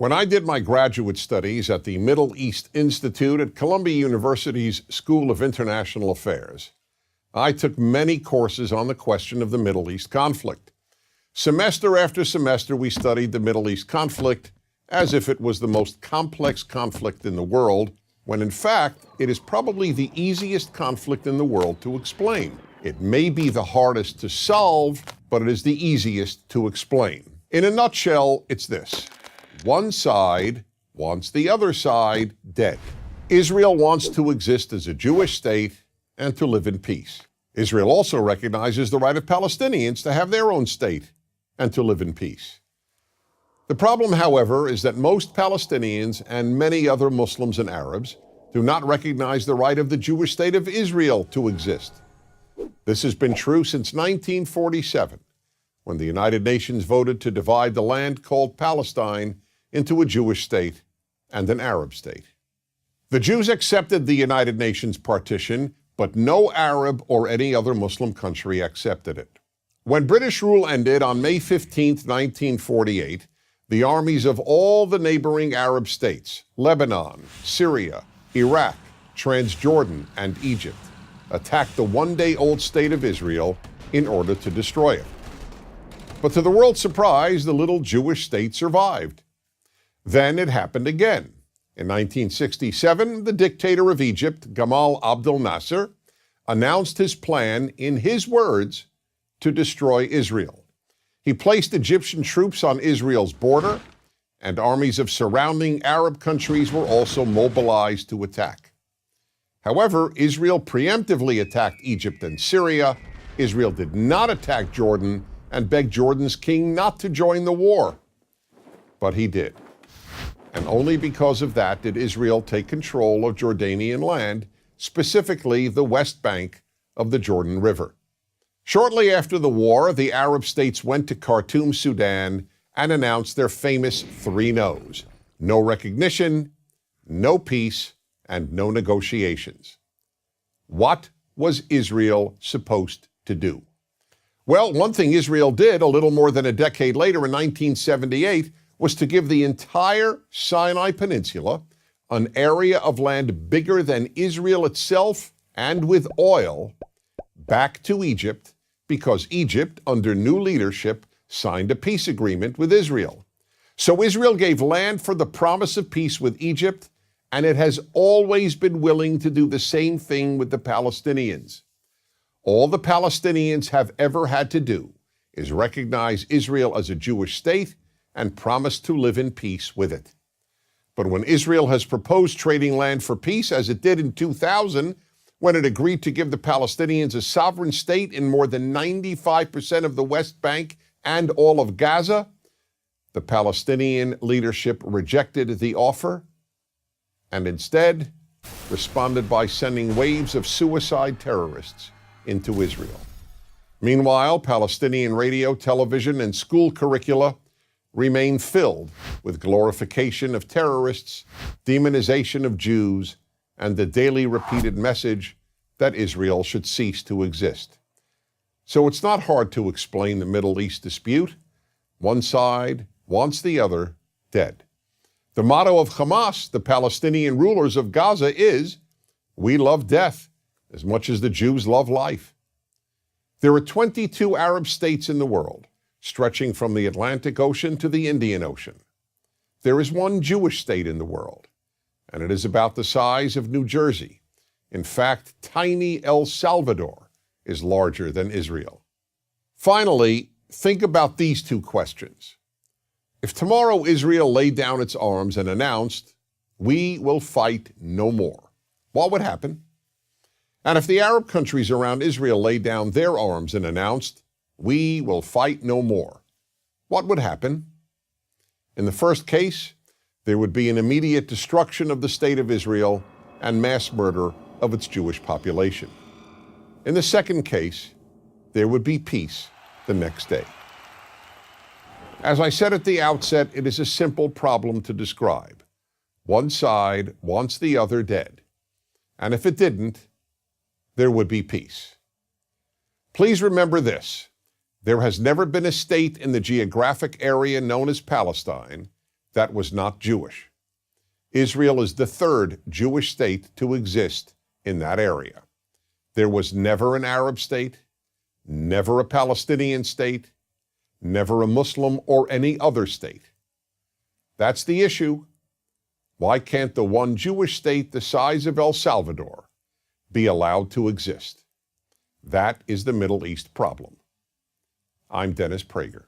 When I did my graduate studies at the Middle East Institute at Columbia University's School of International Affairs, I took many courses on the question of the Middle East conflict. Semester after semester, we studied the Middle East conflict as if it was the most complex conflict in the world, when in fact, it is probably the easiest conflict in the world to explain. It may be the hardest to solve, but it is the easiest to explain. In a nutshell, it's this. One side wants the other side dead. Israel wants to exist as a Jewish state and to live in peace. Israel also recognizes the right of Palestinians to have their own state and to live in peace. The problem, however, is that most Palestinians and many other Muslims and Arabs do not recognize the right of the Jewish state of Israel to exist. This has been true since 1947, when the United Nations voted to divide the land called Palestine into a Jewish state and an Arab state. The Jews accepted the United Nations partition, but no Arab or any other Muslim country accepted it. When British rule ended on May 15, 1948, the armies of all the neighboring Arab states, Lebanon, Syria, Iraq, Transjordan, and Egypt, attacked the one-day-old state of Israel in order to destroy it. But to the world's surprise, the little Jewish state survived. Then it happened again. In 1967, the dictator of Egypt, Gamal Abdel Nasser, announced his plan, in his words, to destroy Israel. He placed Egyptian troops on Israel's border, and armies of surrounding Arab countries were also mobilized to attack. However, Israel preemptively attacked Egypt and Syria. Israel did not attack Jordan and begged Jordan's king not to join the war. But he did. And only because of that did Israel take control of Jordanian land, specifically the West Bank of the Jordan River. Shortly after the war, the Arab states went to Khartoum, Sudan, and announced their famous three no's: no recognition, no peace, and no negotiations. What was Israel supposed to do? Well, one thing Israel did a little more than a decade later in 1978 was to give the entire Sinai Peninsula, an area of land bigger than Israel itself and with oil, back to Egypt, because Egypt, under new leadership, signed a peace agreement with Israel. So Israel gave land for the promise of peace with Egypt, and it has always been willing to do the same thing with the Palestinians. All the Palestinians have ever had to do is recognize Israel as a Jewish state and promise to live in peace with it. But when Israel has proposed trading land for peace, as it did in 2000, when it agreed to give the Palestinians a sovereign state in more than 95% of the West Bank and all of Gaza, the Palestinian leadership rejected the offer and instead responded by sending waves of suicide terrorists into Israel. Meanwhile, Palestinian radio, television, and school curricula remain filled with glorification of terrorists, demonization of Jews, and the daily repeated message that Israel should cease to exist. So it's not hard to explain the Middle East dispute. One side wants the other dead. The motto of Hamas, the Palestinian rulers of Gaza, is, "We love death as much as the Jews love life." There are 22 Arab states in the world, stretching from the Atlantic Ocean to the Indian Ocean. There is one Jewish state in the world, and it is about the size of New Jersey. In fact, tiny El Salvador is larger than Israel. Finally, think about these two questions. If tomorrow Israel laid down its arms and announced, "We will fight no more," what would happen? And if the Arab countries around Israel laid down their arms and announced, "We will fight no more," what would happen? In the first case, there would be an immediate destruction of the state of Israel and mass murder of its Jewish population. In the second case, there would be peace the next day. As I said at the outset, it is a simple problem to describe. One side wants the other dead. And if it didn't, there would be peace. Please remember this. There has never been a state in the geographic area known as Palestine that was not Jewish. Israel is the third Jewish state to exist in that area. There was never an Arab state, never a Palestinian state, never a Muslim or any other state. That's the issue. Why can't the one Jewish state the size of El Salvador be allowed to exist? That is the Middle East problem. I'm Dennis Prager.